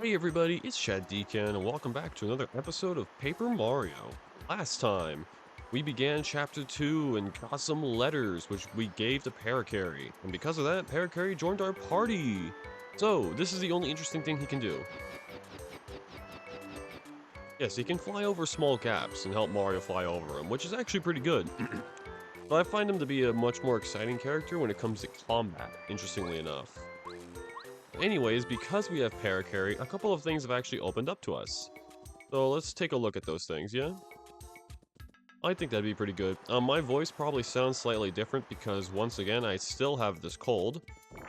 Hey everybody, it's Chad Deacon, and welcome back to another episode of Paper Mario. Last time, we began Chapter 2 and got some letters, which we gave to Parakarry, and because of that, Parakarry joined our party! So, this is the only interesting thing he can do. Yes, he can fly over small gaps and help Mario fly over them, which is actually pretty good. But I find him to be a much more exciting character when it comes to combat, interestingly enough. Anyways, because we have Parakarry, a couple of things have actually opened up to us. So let's take a look at those things, yeah? I think that'd be pretty good. My voice probably sounds slightly different because, once again, I still have this cold,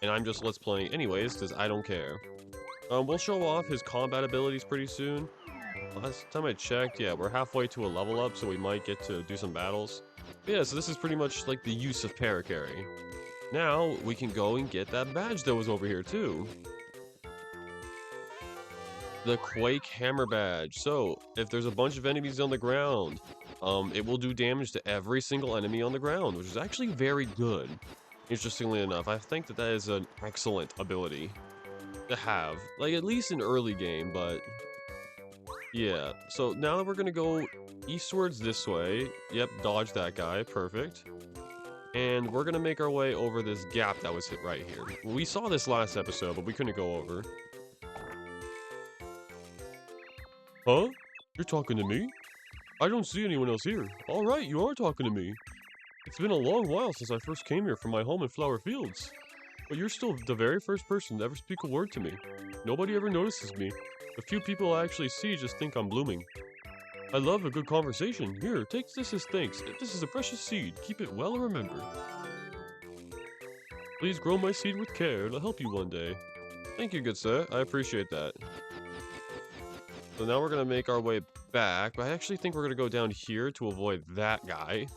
and I'm just let's playing anyways because I don't care. We'll show off his combat abilities pretty soon. Last time I checked, yeah, we're halfway to a level up, so we might get to do some battles. But yeah, so this is pretty much like the use of Parakarry. Now, we can go and get that badge that was over here, too. The Quake Hammer Badge. So, if there's a bunch of enemies on the ground, it will do damage to every single enemy on the ground, which is actually very good. Interestingly enough, I think that that is an excellent ability to have. Like, at least in early game, but yeah. So, now that we're gonna go eastwards this way. Yep, dodge that guy. Perfect. And we're gonna make our way over this gap that was hit right here. We saw this last episode, but we couldn't go over. Huh? You're talking to me? I don't see anyone else here. All right, you are talking to me. It's been a long while since I first came here from my home in Flower Fields. But you're still the very first person to ever speak a word to me. Nobody ever notices me. The few people I actually see just think I'm blooming. I love a good conversation. Here, take this as thanks. This is a precious seed. Keep it well and remember. Please grow my seed with care. It'll help you one day. Thank you, good sir. I appreciate that. So now we're going to make our way back. But I actually think we're going to go down here to avoid that guy.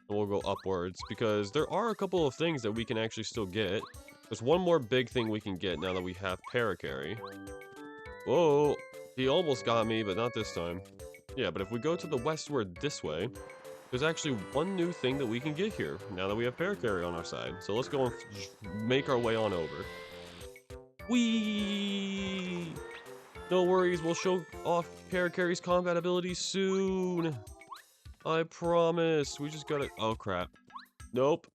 And we'll go upwards because there are a couple of things that we can actually still get. There's one more big thing we can get now that we have Parakarry. Whoa, he almost got me, but not this time. Yeah, but if we go to the westward this way, there's actually one new thing that we can get here now that we have Parakarry on our side. So let's go and make our way on over. Whee! No worries, we'll show off Parakarry's combat abilities soon. I promise. We just gotta. Oh crap. Nope.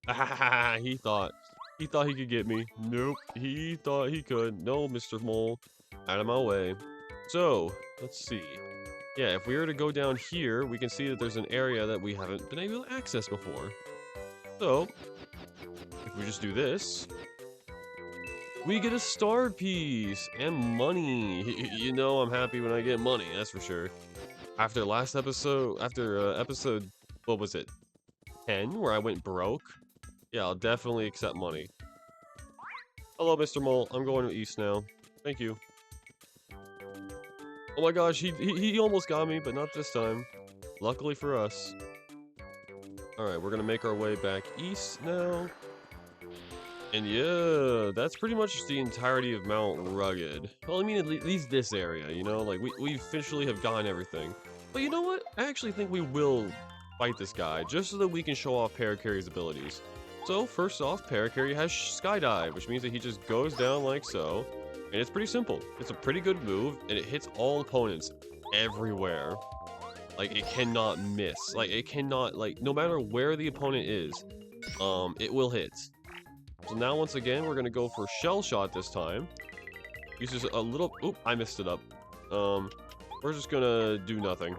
he thought. He thought he could get me. Nope. He thought he could. No, Mr. Mole. Out of my way. So, let's see. Yeah, if we were to go down here, we can see that there's an area that we haven't been able to access before. So, if we just do this, we get a star piece and money. You know I'm happy when I get money, that's for sure. After last episode, episode, what was it, 10, where I went broke? Yeah, I'll definitely accept money. Hello, Mr. Mole. I'm going east now. Thank you. Oh my gosh, he almost got me, but not this time. Luckily for us. Alright, we're gonna make our way back east now. And yeah, that's pretty much the entirety of Mount Rugged. Well, I mean, at least this area, you know? Like, we officially have gotten everything. But you know what? I actually think we will fight this guy, just so that we can show off Parakarry's abilities. So, first off, Parakarry has Skydive, which means that he just goes down like so. And it's pretty simple. It's a pretty good move, and it hits all opponents everywhere. Like, it cannot miss. Like, it cannot, like, no matter where the opponent is, it will hit. So now, once again, we're gonna go for Shell Shot this time. Uses a little... Oop, I messed it up. We're just gonna do nothing.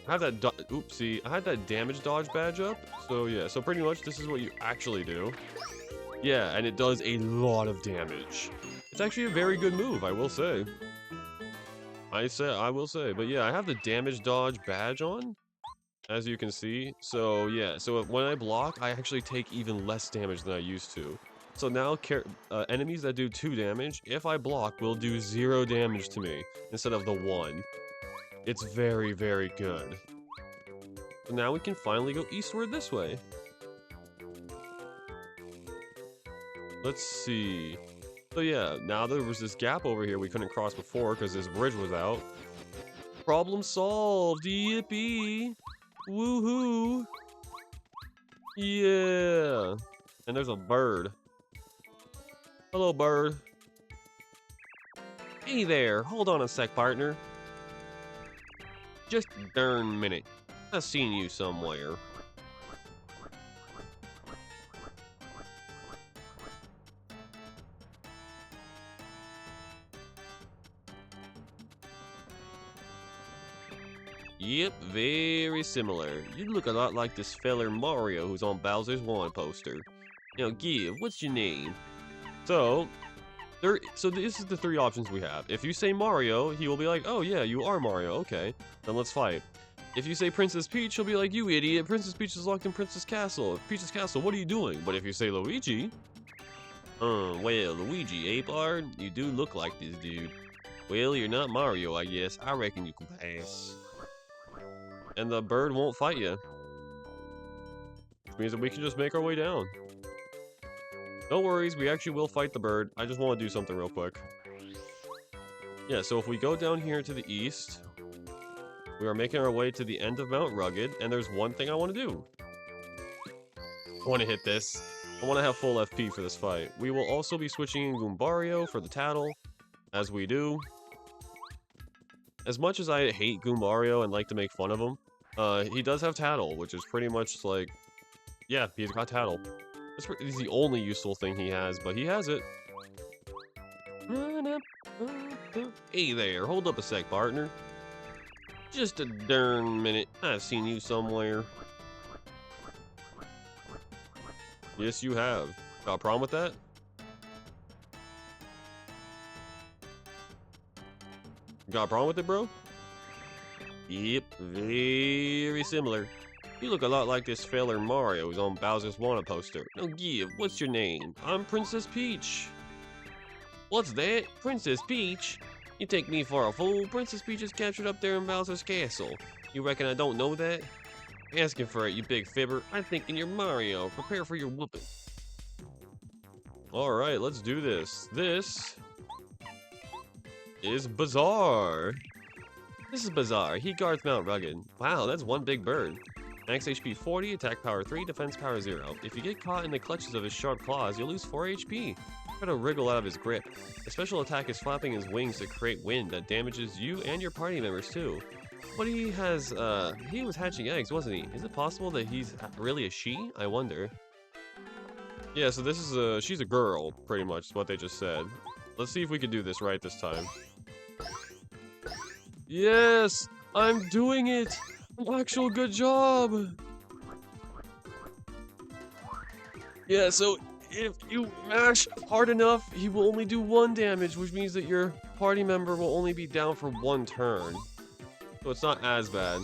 I have that... Oopsie. I had that damage dodge badge up. So, yeah. So, pretty much, this is what you actually do. Yeah, and it does a lot of damage. It's actually a very good move, I will say. I will say. But yeah, I have the damage dodge badge on, as you can see. So yeah, so when I block, I actually take even less damage than I used to. So now enemies that do 2 damage, if I block, will do 0 damage to me instead of the 1. It's very, very good. So now we can finally go eastward this way. Let's see. So yeah, now there was this gap over here we couldn't cross before because this bridge was out. Problem solved! Yippee! Woohoo! Yeah! And there's a bird. Hello, bird. Hey there, hold on a sec, partner. Just a darn minute. I've seen you somewhere. Yep, very similar. You look a lot like this feller Mario who's on Bowser's One poster. Now, what's your name? So this is the three options we have. If you say Mario, he will be like, oh yeah, you are Mario, okay. Then let's fight. If you say Princess Peach, he'll be like, you idiot, Princess Peach is locked in Princess Castle. Peach's Castle, what are you doing? But if you say Luigi, well, Luigi, Bard? You do look like this dude. Well, you're not Mario, I guess. I reckon you can pass. And the bird won't fight you. Which means that we can just make our way down. No worries, we actually will fight the bird. I just want to do something real quick. Yeah, so if we go down here to the east, we are making our way to the end of Mount Rugged, and there's one thing I want to do. I want to hit this. I want to have full FP for this fight. We will also be switching in Goombario for the Tattle, as we do. As much as I hate Goombario and like to make fun of him, he does have Tattle, which is pretty much like, yeah, he's got Tattle. It's the only useful thing he has, but he has it. Hey there, hold up a sec, partner. Just a darn minute. I've seen you somewhere. Yes, you have. Got a problem with that? Got a problem with it, bro? Yep, very similar. You look a lot like this feller Mario who's on Bowser's One poster. Now, what's your name? I'm Princess Peach. What's that? Princess Peach? You take me for a fool? Princess Peach is captured up there in Bowser's Castle. You reckon I don't know that? Asking for it, you big fibber. I'm thinking you're Mario. Prepare for your whooping. Alright, let's do this. This is Bazaar. This is Bazaar. He guards Mount Rugged. Wow, that's one big bird. Max HP 40, attack power 3, defense power 0. If you get caught in the clutches of his sharp claws, you'll lose 4 HP. Try to wriggle out of his grip. His special attack is flapping his wings to create wind that damages you and your party members too. But he was hatching eggs, wasn't he? Is it possible that he's really a she? I wonder. Yeah, so this is she's a girl, pretty much, is what they just said. Let's see if we can do this right this time. Yes! I'm doing it! Actual good job! Yeah, so if you mash hard enough, he will only do 1 damage, which means that your party member will only be down for 1 turn. So it's not as bad.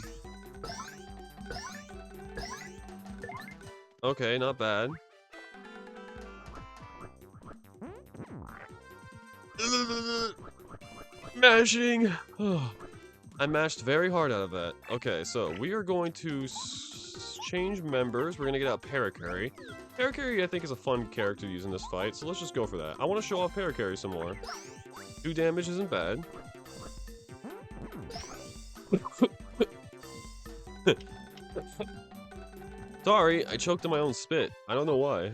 Okay, not bad. Mashing! I mashed very hard out of that. Okay, so we are going to change members. We're going to get out Parakarry. Parakarry, I think, is a fun character to use in this fight, so let's just go for that. I want to show off Parakarry some more. 2 damage isn't bad. Sorry, I choked on my own spit. I don't know why.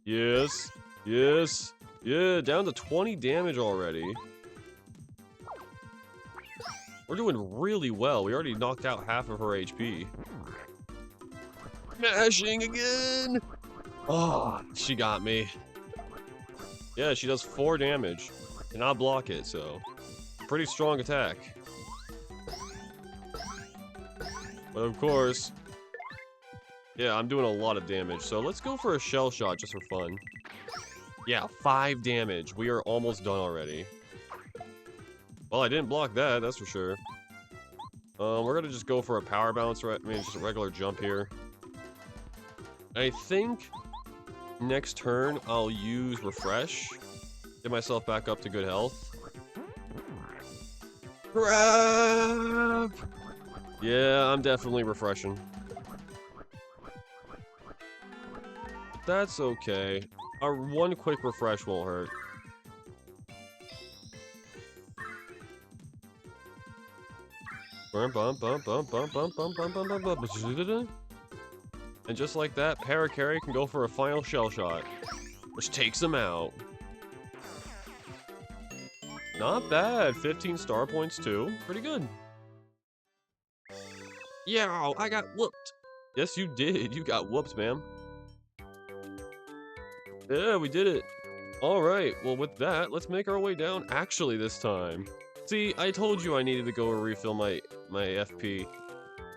Yes. Yes. Yeah, down to 20 damage already. We're doing really well. We already knocked out half of her HP. Mashing again! Oh, she got me. Yeah, she does 4 damage. Cannot block it, so... pretty strong attack. But of course... yeah, I'm doing a lot of damage, so let's go for a shell shot just for fun. Yeah, 5 damage. We are almost done already. Well, I didn't block that, that's for sure. We're gonna just go for a power bounce, right? I mean, just a regular jump here. I think next turn I'll use refresh. Get myself back up to good health. Crap! Yeah, I'm definitely refreshing. That's okay. Our 1 quick refresh won't hurt. And just like that, Parakarry can go for a final shell shot, which takes him out. Not bad. 15 star points too. Pretty good. Yeah, I got whooped. Yes, you did. You got whooped, ma'am. Yeah, we did it. All right. Well, with that, let's make our way down actually this time. See, I told you I needed to go and refill my FP.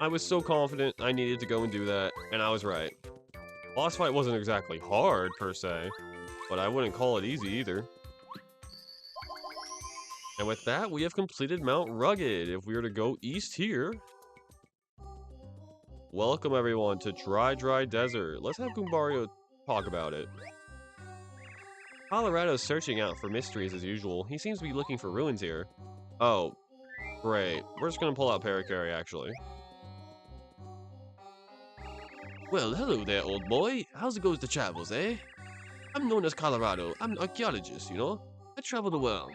I was so confident I needed to go and do that, and I was right. Boss fight wasn't exactly hard, per se, but I wouldn't call it easy either. And with that, we have completed Mount Rugged. If we were to go east here... Welcome, everyone, to Dry Desert. Let's have Goombario talk about it. Colorado's searching out for mysteries as usual. He seems to be looking for ruins here. Oh, great. We're just gonna pull out Parakarry, actually. Well, hello there, old boy. How's it goes the travels, eh? I'm known as Colorado. I'm an archaeologist, you know? I travel the world.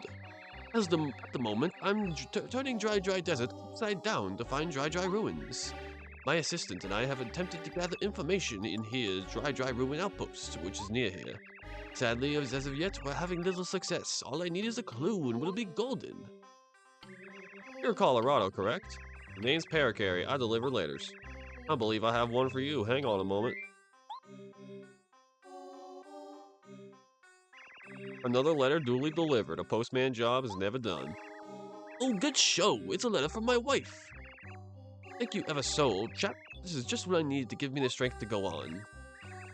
At the moment, I'm turning Dry Desert upside down to find Dry ruins. My assistant and I have attempted to gather information in here's Dry Ruin Outpost, which is near here. Sadly, as of yet, we're having little success. All I need is a clue, and we'll be golden. You're Colorado, correct? The name's Parakarry. I deliver letters. I believe I have one for you. Hang on a moment. Another letter duly delivered. A postman job is never done. Oh, good show. It's a letter from my wife. Thank you ever so, old chap. This is just what I needed to give me the strength to go on.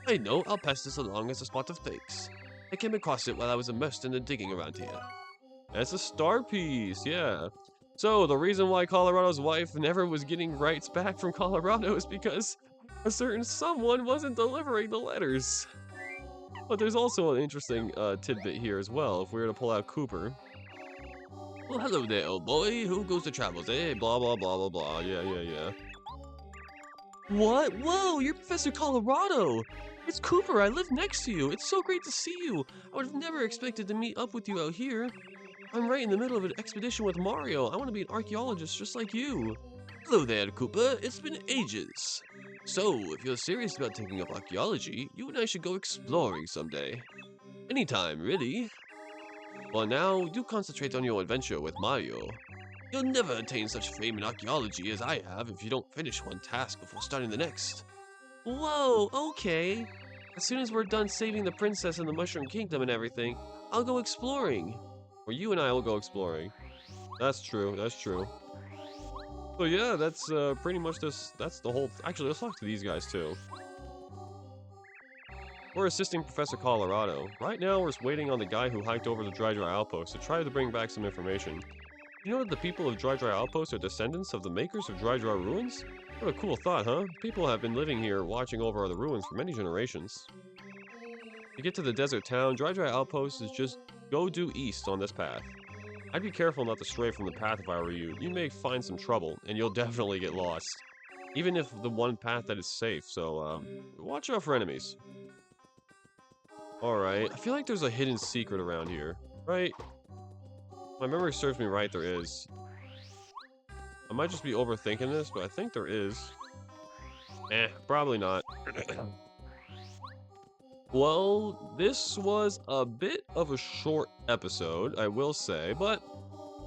I know, I'll pass this along as a spot of thanks. I came across it while I was immersed in the digging around here. That's a star piece, yeah. So, the reason why Colorado's wife never was getting rights back from Colorado is because a certain someone wasn't delivering the letters. But there's also an interesting tidbit here as well, if we were to pull out Cooper. Well, hello there, old boy. Who goes to travels, eh? Blah, blah, blah, blah, blah. Yeah. What? Whoa, you're Professor Colorado! It's Cooper, I live next to you. It's so great to see you. I would have never expected to meet up with you out here. I'm right in the middle of an expedition with Mario. I want to be an archaeologist just like you. Hello there, Cooper. It's been ages. So, if you're serious about taking up archaeology, you and I should go exploring someday. Anytime, really. Well, now, do concentrate on your adventure with Mario. You'll never attain such fame in archaeology as I have if you don't finish one task before starting the next. Whoa, okay. As soon as we're done saving the princess in the Mushroom Kingdom and everything, I'll go exploring. Or you and I will go exploring. That's true, that's true. So yeah, that's pretty much this, that's the whole, actually let's talk to these guys too. We're assisting Professor Colorado. Right now we're waiting on the guy who hiked over to Dry Outpost to try to bring back some information. You know that the people of Dry Outpost are descendants of the makers of Dry Ruins? What a cool thought, huh? People have been living here watching over the ruins for many generations. To get to the desert town, Dry Outpost is just go due east on this path. I'd be careful not to stray from the path if I were you. You may find some trouble, and you'll definitely get lost. Even if the one path that is safe, so watch out for enemies. Alright, I feel like there's a hidden secret around here, right? My memory serves me right, there is. I might just be overthinking this, but I think there is. Probably not. Well, this was a bit of a short episode, I will say, but,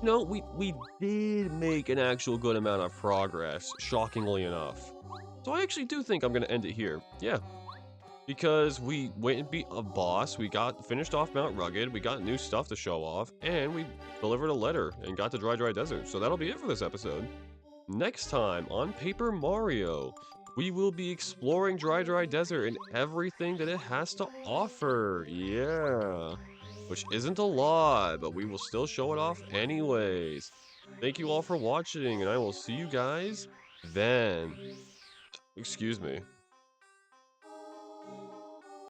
you know, we did make an actual good amount of progress, shockingly enough. So I actually do think I'm going to end it here, yeah. Because we went and beat a boss, we finished off Mount Rugged, we got new stuff to show off, and we delivered a letter and got to Dry Desert. So that'll be it for this episode. Next time on Paper Mario, we will be exploring Dry Desert and everything that it has to offer. Yeah. Which isn't a lot, but we will still show it off anyways. Thank you all for watching, and I will see you guys then. Excuse me.